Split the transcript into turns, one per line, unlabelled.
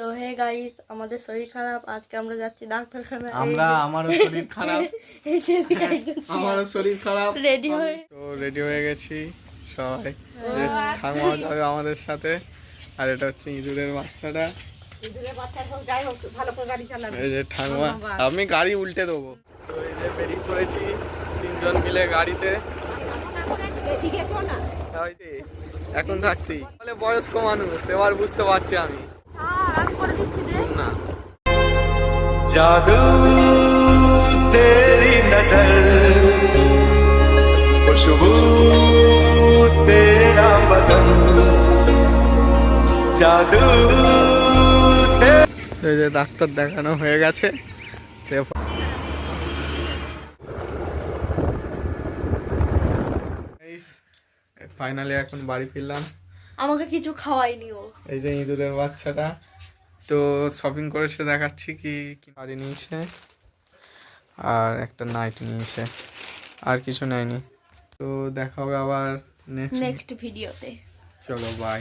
তো hey guys, আমাদের শরীর খারাপ, আজকে আমরা যাচ্ছি ডাক্তারখানায়।
আমারও শরীর খারাপ।
এই যে এদিকে একজন
আমারও শরীর খারাপ।
রেডি হয়ে
তো রেডি হয়ে গেছি সবাই। যে ঠাকুমা যাবে আমাদের সাথে, আর এটা হচ্ছে ইঁদুরের বাচ্চাটা। এই যে ঠাকুমা, আমি গাড়ি উল্টে দেবো। তো এই যে বেরিয়ে পড়েছি তিনজন মিলে গাড়িতে। ওই যে, এখন থাকছি বলে বয়স্ক মানুষ, এবার বুঝতে পারছি আমি না।
जादू तेरी नजर, खुशबू तेरा बदन, जादू
এই যে ডাক্তার দেখানো হয়ে গেছে। ফাইনালি এখন বাড়ি ফিরলাম।
আমাকে কিছু খাওয়াইনি ও।
এই যে ইঁদুরের বাচ্চাটা। তো শপিং করেছে, দেখাচ্ছি কি কি শাড়ি নিয়েছে আর একটা নাইটি নিয়েছে, আর কিছু নেয়নি। তো দেখা হবে আবার
নেক্সট ভিডিওতে।
চলো বাই।